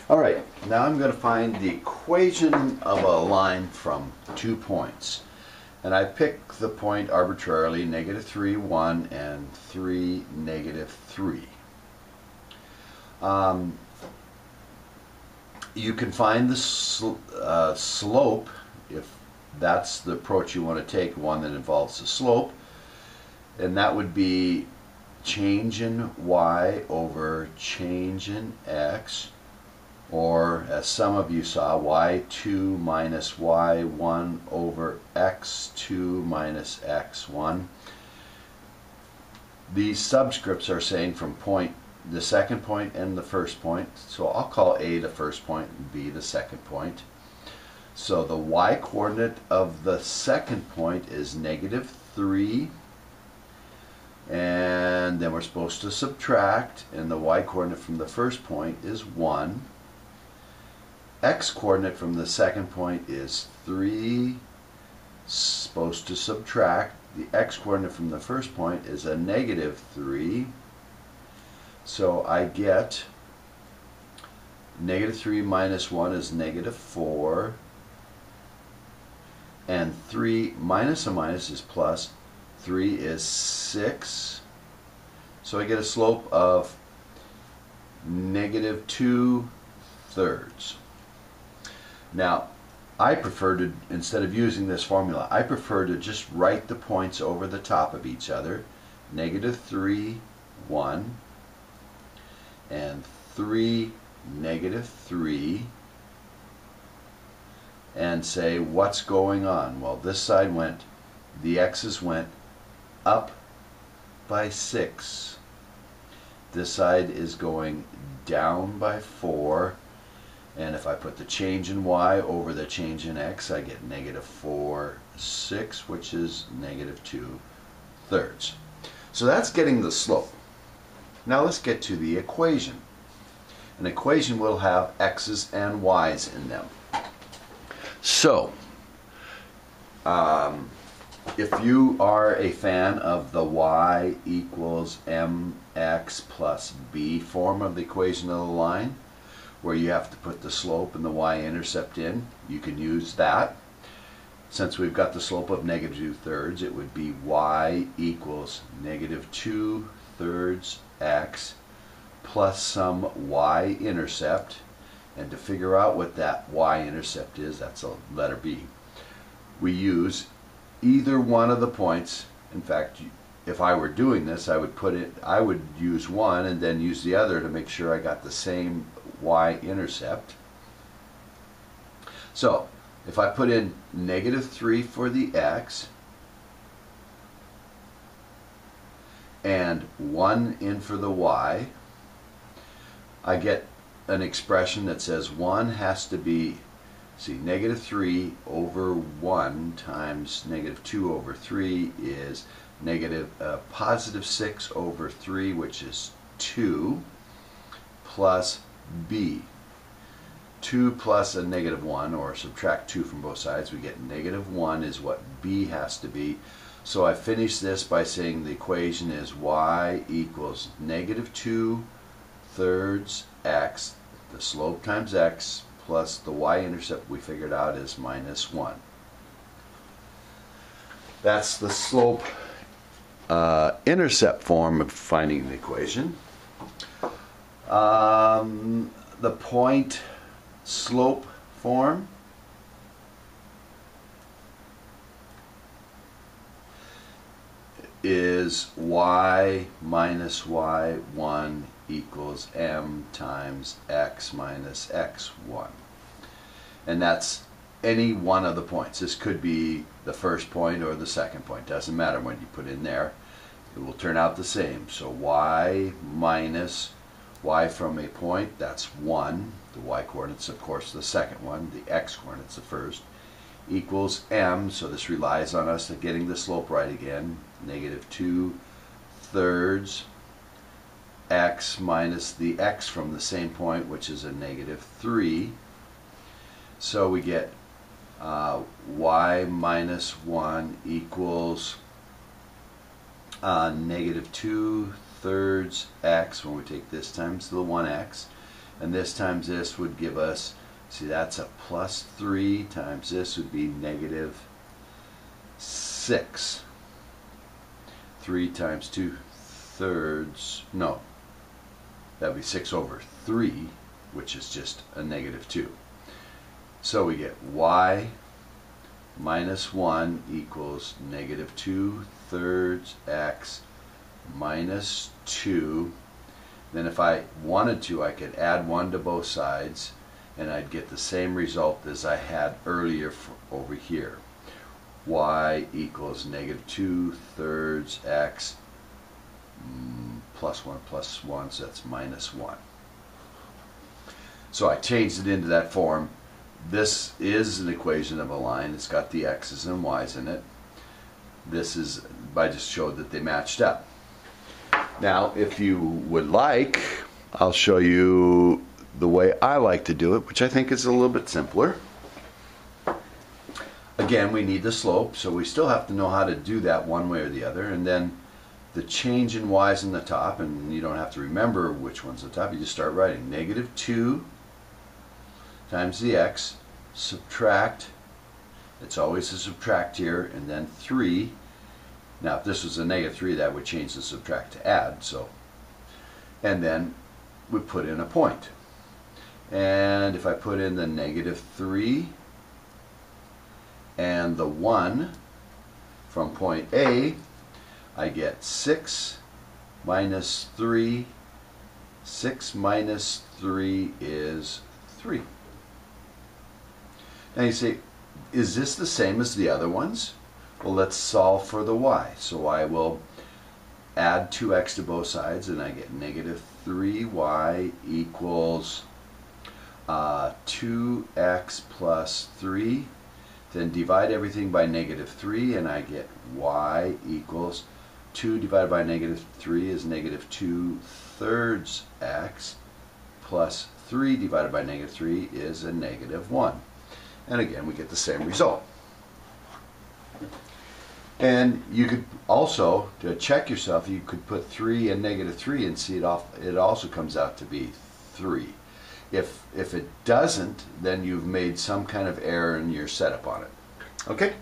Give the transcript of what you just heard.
Alright, now I'm going to find the equation of a line from 2 points. And I pick the point arbitrarily, -3, 1, and 3, -3. You can find the slope, if that's the approach you want to take, one that involves the slope, and that would be change in y over change in x, or as some of you saw, y2 minus y1 over x2 minus x1. These subscripts are saying from the second point and the first point, so I'll call A the first point and B the second point. So the y coordinate of the second point is -3, and then we're supposed to subtract, and the y coordinate from the first point is 1. X coordinate from the second point is 3, supposed to subtract. The x coordinate from the first point is a -3. So I get -3 minus 1 is -4, and 3 minus a minus is plus, 3 is 6. So I get a slope of -2/3. Now, I prefer to, instead of using this formula, I prefer to just write the points over the top of each other. -3, 1, and 3, -3, and say what's going on. Well, this side the x's went up by 6. This side is going down by 4. And if I put the change in y over the change in x, I get -4, 6, which is -2/3. So that's getting the slope. Now let's get to the equation. An equation will have x's and y's in them. So, if you are a fan of the y equals mx plus b form of the equation of the line, where you have to put the slope and the y-intercept in, you can use that. Since we've got the slope of -2/3, it would be y equals -2/3 x plus some y-intercept. And to figure out what that y-intercept is, that's a letter B, we use either one of the points. In fact, if I were doing this, I would use one and then use the other to make sure I got the same y-intercept. So if I put in -3 for the x and 1 in for the y, I get an expression that says 1 has to be, see, -3 over 1 times -2 over 3 is +6 over 3, which is 2, plus b. 2 plus a -1, or subtract 2 from both sides, we get -1 is what b has to be. So I finish this by saying the equation is y equals -2/3 x, the slope times x, plus the y-intercept we figured out is -1. That's the slope intercept form of finding the equation. The point slope form is y minus y1 equals m times x minus x1. And that's any one of the points. This could be the first point or the second point. Doesn't matter when you put in there. It will turn out the same. So y minus y from a point, that's 1. The y coordinate's of course the second one. The x coordinate's the first. Equals m, so this relies on us getting the slope right again. -2/3 x minus the x from the same point, which is a -3. So we get y minus 1 equals -2/3 x, when we take this times the 1x, and this times this would give us, see, that's a plus 3 times this would be negative 6. 3 times 2/3, no, that would be 6 over 3, which is just a negative 2. So we get y minus 1 equals negative 2/3 x minus 2. Then if I wanted to, I could add 1 to both sides, and I'd get the same result as I had earlier over here. Y equals negative 2/3 x plus 1, so that's minus 1. So I changed it into that form. This is an equation of a line. It's got the x's and y's in it. This is, I just showed that they matched up. Now, if you would like, I'll show you the way I like to do it, which I think is a little bit simpler. Again, we need the slope, so we still have to know how to do that one way or the other. And then the change in y's in the top, and you don't have to remember which one's the top. You just start writing negative 2 times the x, subtract, it's always a subtract here, and then 3. Now if this was a negative 3, that would change the subtract to add, so, and then we put in a point. And if I put in the negative 3 and the 1 from point A, I get 6 minus 3. 6 minus 3 is 3. Now you say, is this the same as the other ones? Well, let's solve for the y. So I will add 2x to both sides, and I get negative 3y equals 2x plus 3. Then divide everything by negative 3, and I get y equals 2 divided by negative 3 is negative 2/3 x, plus 3 divided by negative 3 is a negative 1. And again, we get the same result. And you could also, to check yourself, you could put 3 and negative 3 and see it also comes out to be 3. If it doesn't, then you've made some kind of error in your setup on it. Okay?